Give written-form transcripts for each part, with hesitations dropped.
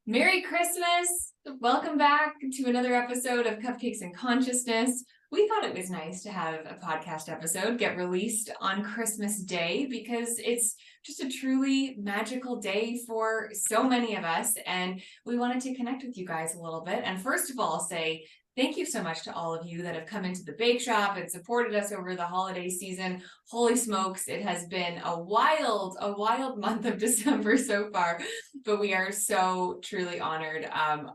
Merry Christmas! Welcome back to another episode of Cupcakes and Consciousness. We thought it was nice to have a podcast episode get released on Christmas Day because it's just a truly magical day for so many of us. And we wanted to connect with you guys a little bit. And first of all, say thank you so much to all of you that have come into the bake shop and supported us over the holiday season. Holy smokes, it has been a wild month of December so far, but we are so truly honored.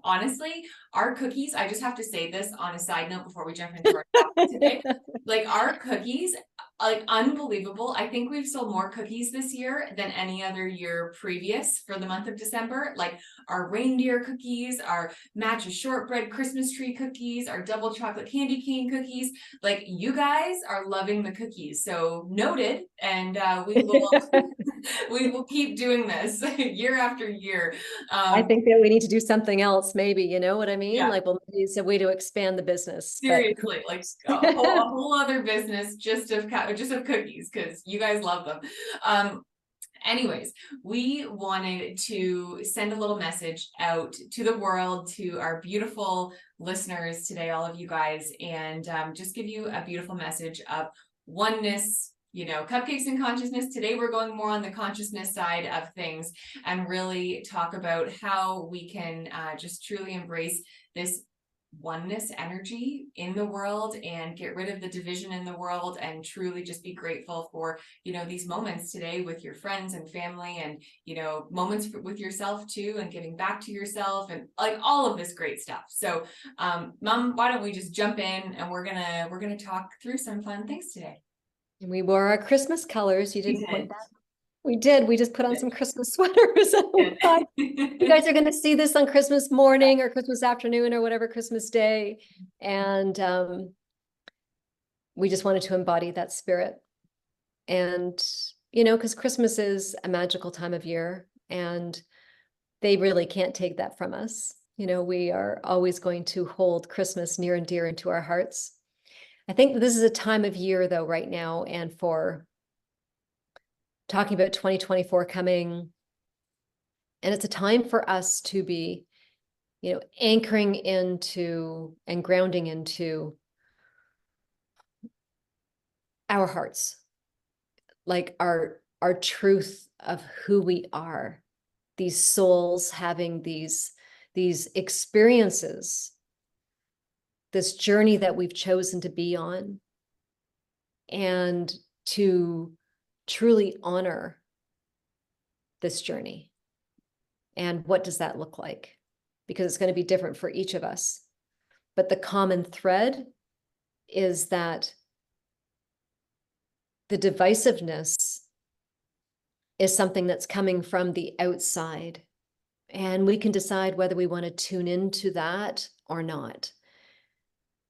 Honestly, our cookies, I just have to say this on a side note before we jump into our topic today, like our cookies, like unbelievable. I think we've sold more cookies this year than any other year previous for the month of December. Like our reindeer cookies, our matcha shortbread Christmas tree cookies, our double chocolate candy cane cookies. Like you guys are loving the cookies. So noted. And we will keep doing this year after year. I think that we need to do something else, maybe, you know what I mean? Yeah. Like, well, maybe it's a way to expand the business. Seriously, like a whole other business just of cookies because you guys love them. Anyways, we wanted to send a little message out to the world, to our beautiful listeners today, all of you guys, and just give you a beautiful message of oneness. You know, Cupcakes and Consciousness. Today, we're going more on the consciousness side of things and really talk about how we can just truly embrace this oneness energy in the world and get rid of the division in the world and truly just be grateful for, you know, these moments today with your friends and family and, you know, moments with yourself too, and giving back to yourself and like all of this great stuff. So Mom, why don't we just jump in and we're gonna talk through some fun things today. And we wore our Christmas colors. You didn't point that. We did. We just put on some Christmas sweaters. You guys are going to see this on Christmas morning or Christmas afternoon or whatever, Christmas Day. And we just wanted to embody that spirit. And, you know, because Christmas is a magical time of year and they really can't take that from us. You know, we are always going to hold Christmas near and dear into our hearts. I think that this is a time of year, though, right now, and for talking about 2024 coming, and it's a time for us to be, you know, anchoring into and grounding into our hearts, like our truth of who we are, these souls having these experiences, this journey that we've chosen to be on, and to truly honor this journey. And what does that look like? Because it's going to be different for each of us. But the common thread is that the divisiveness is something that's coming from the outside. And we can decide whether we want to tune into that or not.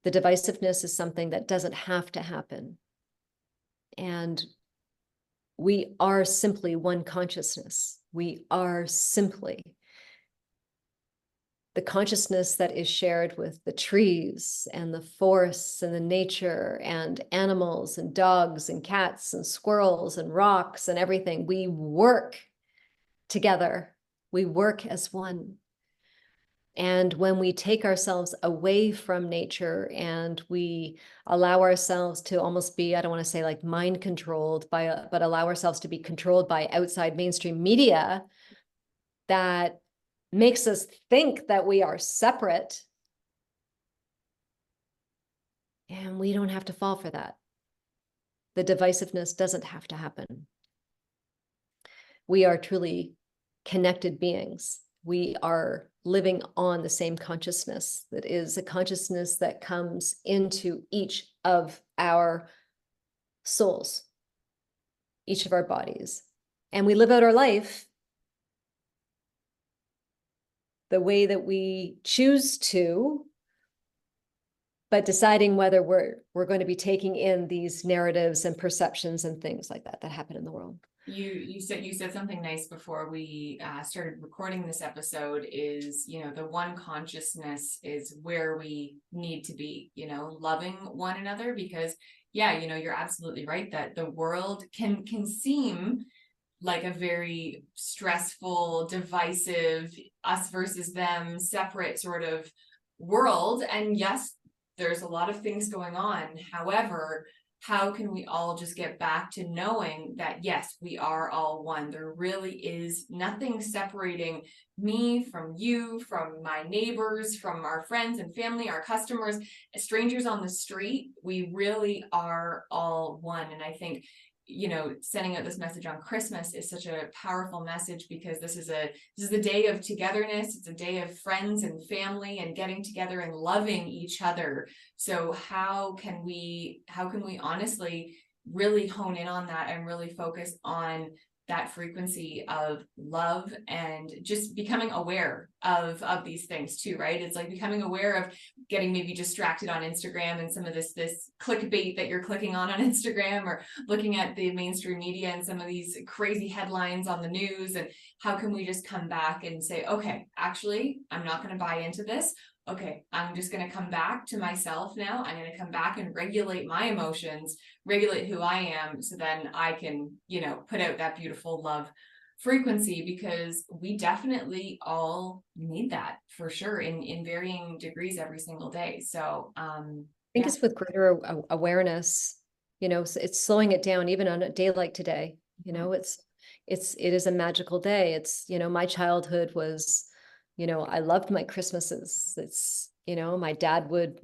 The divisiveness is something that doesn't have to happen. And we are simply one consciousness. We are simply the consciousness that is shared with the trees and the forests and the nature and animals and dogs and cats and squirrels and rocks and everything. We work together. We work as one. And when we take ourselves away from nature and we allow ourselves to almost be, I don't want to say like mind controlled but allow ourselves to be controlled by outside mainstream media that makes us think that we are separate. And we don't have to fall for that. The divisiveness doesn't have to happen. We are truly connected beings. We are living on the same consciousness that is a consciousness that comes into each of our souls, each of our bodies. And we live out our life the way that we choose to, but deciding whether we're going to be taking in these narratives and perceptions and things like that happen in the world. You said something nice before we started recording this episode is, you know, the one consciousness is where we need to be, you know, loving one another because, yeah, you know, you're absolutely right that the world can seem like a very stressful, divisive, us versus them, separate sort of world. And yes, there's a lot of things going on. However, how can we all just get back to knowing that, yes, we are all one? There really is nothing separating me from you, from my neighbors, from our friends and family, our customers, strangers on the street. We really are all one. And I think, you know, sending out this message on Christmas is such a powerful message, because this is a day of togetherness. It's a day of friends and family and getting together and loving each other. So how can we honestly really hone in on that and really focus on that frequency of love, and just becoming aware of these things too, right? It's like becoming aware of getting maybe distracted on Instagram and some of this clickbait that you're clicking on Instagram, or looking at the mainstream media and some of these crazy headlines on the news. And how can we just come back and say, okay, actually, I'm not going to buy into this. Okay, I'm just going to come back to myself now. I'm going to come back and regulate my emotions, regulate who I am, so then I can, you know, put out that beautiful love frequency, because we definitely all need that for sure in varying degrees every single day. So I think it's with greater awareness, you know, it's slowing it down even on a day like today. You know, it is a magical day. It's, you know, my childhood was, you know, I loved my Christmases. It's, you know, my dad would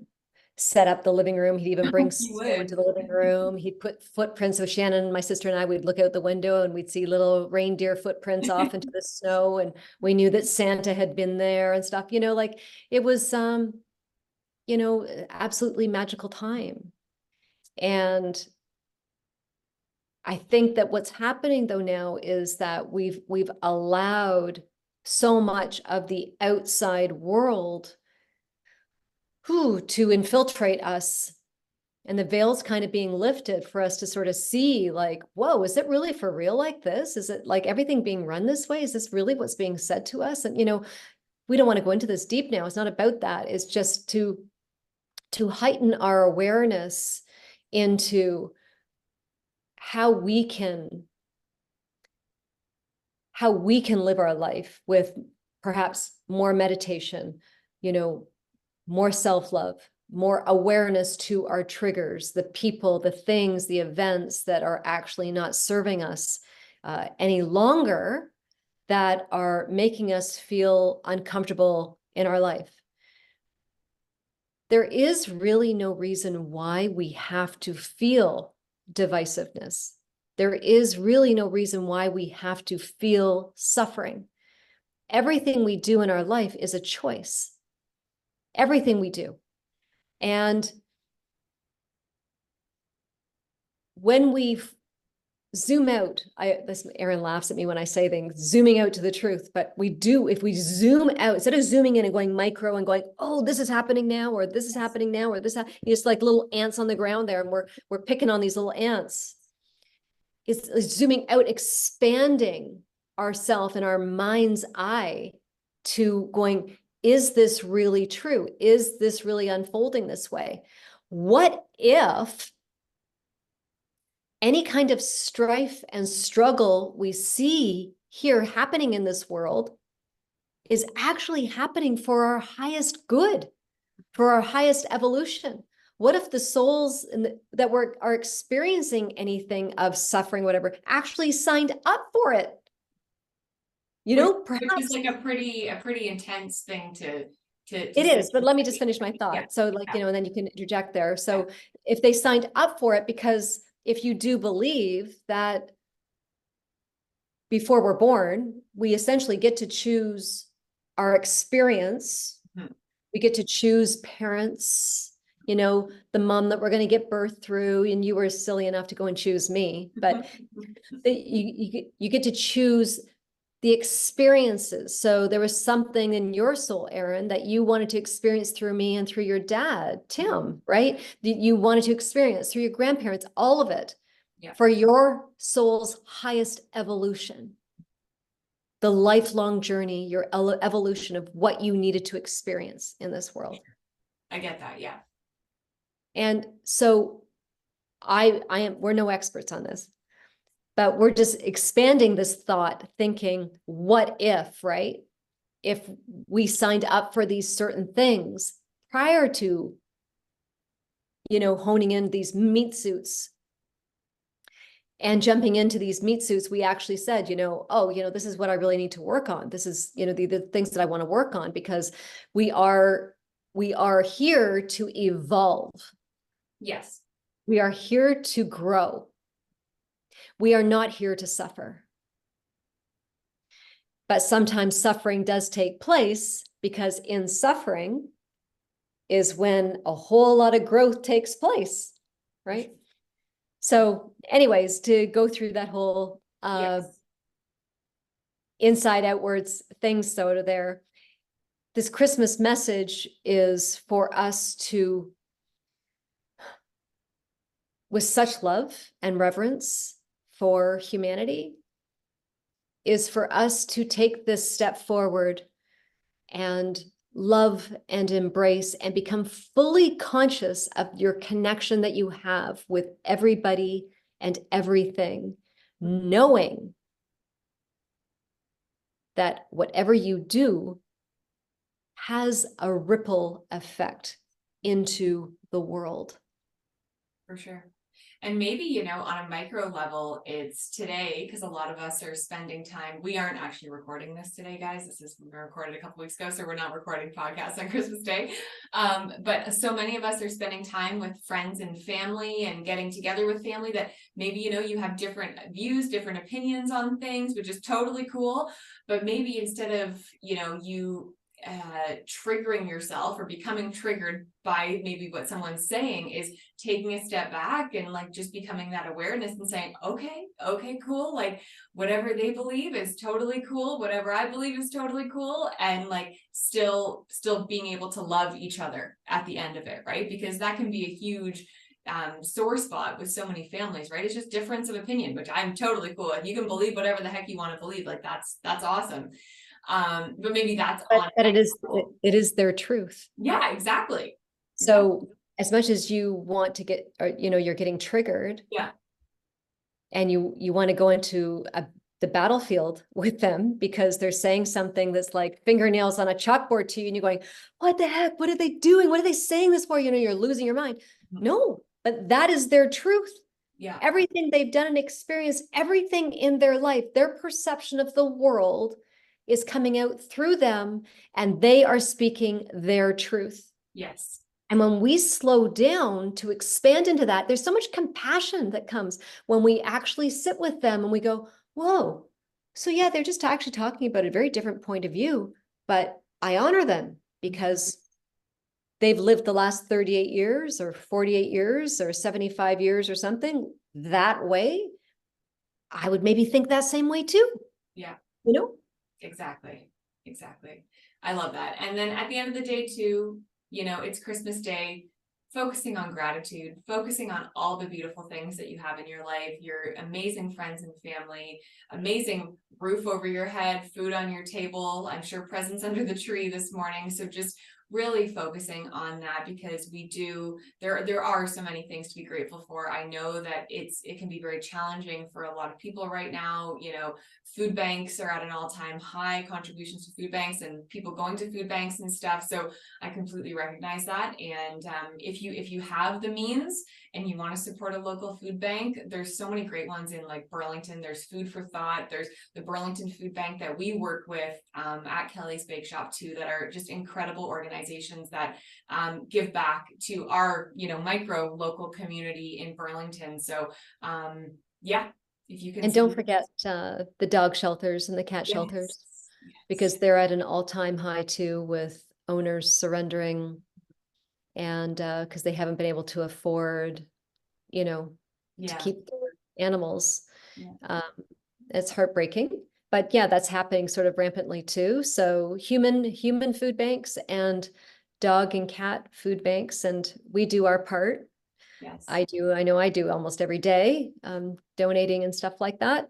set up the living room. He'd even bring snow into the living room. He'd put footprints. So Shannon, my sister, and I would look out the window and we'd see little reindeer footprints off into the snow. And we knew that Santa had been there and stuff, you know, like it was, you know, absolutely magical time. And I think that what's happening though now is that we've allowed so much of the outside world to infiltrate us, and the veil's kind of being lifted for us to sort of see, like, whoa, is it really for real like this? Is it like everything being run this way? Is this really what's being said to us? And, you know, we don't want to go into this deep now. It's not about that. It's just to heighten our awareness into how we can live our life with perhaps more meditation, you know, more self-love, more awareness to our triggers, the people, the things, the events that are actually not serving us any longer, that are making us feel uncomfortable in our life. There is really no reason why we have to feel divisiveness. There is really no reason why we have to feel suffering. Everything we do in our life is a choice. Everything we do. And when we zoom out, Erinn laughs at me when I say things, zooming out to the truth, but we do, if we zoom out, instead of zooming in and going micro and going, oh, this is happening now, or this is happening now, or this, it's like little ants on the ground there, and we're picking on these little ants. It's zooming out, expanding ourself in our mind's eye to going, is this really true? Is this really unfolding this way? What if any kind of strife and struggle we see here happening in this world is actually happening for our highest good, for our highest evolution? What if the souls that are experiencing anything of suffering, whatever, actually signed up for it? You know, perhaps. Which is like a pretty intense thing to it is, but let me just finish my thought. Yeah. So like, you know, and then you can interject there. So if they signed up for it, because if you do believe that before we're born, we essentially get to choose our experience. Mm-hmm. We get to choose parents, you know, the mom that we're going to get birth through, and you were silly enough to go and choose me, but you get to choose the experiences. So there was something in your soul, Erinn, that you wanted to experience through me and through your dad, Tim, right? That you wanted to experience through your grandparents, all of it, for your soul's highest evolution, the lifelong journey, your evolution of what you needed to experience in this world. I get that, yeah. And so we're no experts on this, But we're just expanding this thought, thinking, what if, right? If we signed up for these certain things prior to, honing in these meat suits and jumping into these meat suits, we actually said, this is what I really need to work on. This is, the things that I want to work on, because we are here to evolve. Yes. We are here to grow. We are not here to suffer. But sometimes suffering does take place, because in suffering is when a whole lot of growth takes place, right? So anyways, to go through that whole Yes. inside outwards thing, so there, this Christmas message is for us to, with such love and reverence for humanity, is for us to take this step forward and love and embrace and become fully conscious of your connection that you have with everybody and everything, knowing that whatever you do has a ripple effect into the world. For sure. And maybe, on a micro level, it's today, because a lot of us are spending time. We aren't actually recording this today, guys. We recorded a couple weeks ago, so we're not recording podcasts on Christmas Day. But so many of us are spending time with friends and family and getting together with family that maybe, you have different views, different opinions on things, which is totally cool. But maybe instead of, you triggering yourself or becoming triggered by maybe what someone's saying, is taking a step back and like just becoming that awareness and saying, okay, cool, like whatever they believe is totally cool, whatever I believe is totally cool, and like still being able to love each other at the end of it, right? Because that can be a huge sore spot with so many families, right? It's just difference of opinion, which I'm totally cool with. You can believe whatever the heck you want to believe, like that's awesome. But maybe that's on But it is their truth. Yeah, exactly. So as much as you want to get, or, you're getting triggered, Yeah. and you want to go into the battlefield with them because they're saying something that's like fingernails on a chalkboard to you, and you're going, what the heck? What are they doing? What are they saying this for? You're losing your mind. No, but that is their truth. Yeah. Everything they've done and experienced, everything in their life, their perception of the world is coming out through them, and they are speaking their truth. Yes. And when we slow down to expand into that, there's so much compassion that comes when we actually sit with them and we go, whoa, so yeah, they're just actually talking about a very different point of view, but I honor them because they've lived the last 38 years or 48 years or 75 years or something that way. I would maybe think that same way too. Yeah. Exactly. I love that. And then at the end of the day too, it's Christmas Day, focusing on gratitude, focusing on all the beautiful things that you have in your life, your amazing friends and family, amazing roof over your head, food on your table, I'm sure presents under the tree this morning. So just really focusing on that, because there are so many things to be grateful for. I know that it can be very challenging for a lot of people right now. Food banks are at an all-time high, contributions to food banks and people going to food banks and stuff. So I completely recognize that. And if you have the means and you want to support a local food bank, there's so many great ones in like Burlington. There's Food for Thought. There's the Burlington Food Bank that we work with at Kelly's Bake Shop too, that are just incredible organizations that give back to our micro local community in Burlington. So yeah, if you can. And don't forget the dog shelters and the cat shelters, because they're at an all-time high too, with owners surrendering, and because they haven't been able to afford, to keep their animals. It's heartbreaking, but yeah, that's happening sort of rampantly too. So human food banks and dog and cat food banks, and we do our part. Yes. I know I do almost every day, donating and stuff like that.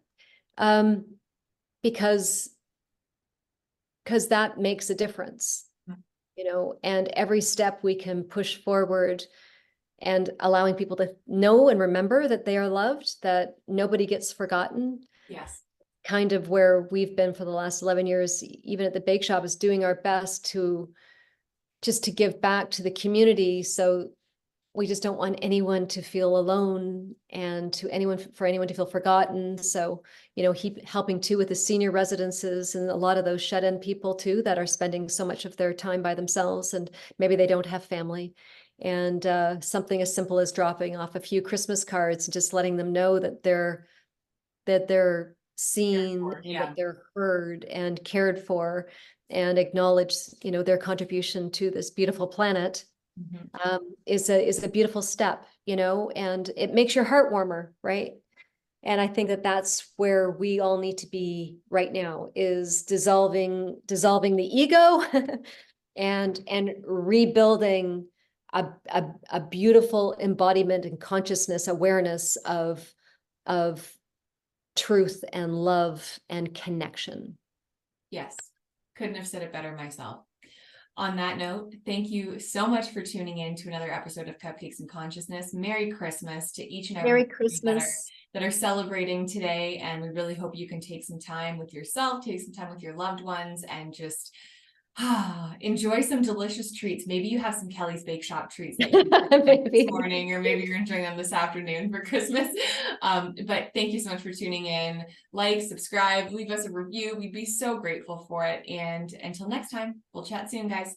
Because that makes a difference, and every step we can push forward and allowing people to know and remember that they are loved, that nobody gets forgotten. Yes. Kind of where we've been for the last 11 years, even at the bake shop, is doing our best to just to give back to the community. So we just don't want anyone to feel alone, and for anyone to feel forgotten. So, helping too with the senior residences and a lot of those shut-in people too that are spending so much of their time by themselves, and maybe they don't have family. And something as simple as dropping off a few Christmas cards and just letting them know that they're seen and that they're heard and cared for, and acknowledge, their contribution to this beautiful planet. Is a beautiful step, and it makes your heart warmer, right? And I think that that's where we all need to be right now, is dissolving the ego and rebuilding a beautiful embodiment and consciousness awareness of truth and love and connection. Yes, couldn't have said it better myself. On that note, thank you so much for tuning in to another episode of Cupcakes and Consciousness. Merry Christmas to each and every Merry one Christmas. that are celebrating today. And we really hope you can take some time with yourself, take some time with your loved ones, and just enjoy some delicious treats. Maybe you have some Kelly's Bake Shop treats that you this morning, or maybe you're enjoying them this afternoon for Christmas. But thank you so much for tuning in. Like, subscribe, leave us a review. We'd be so grateful for it. And until next time, we'll chat soon, guys.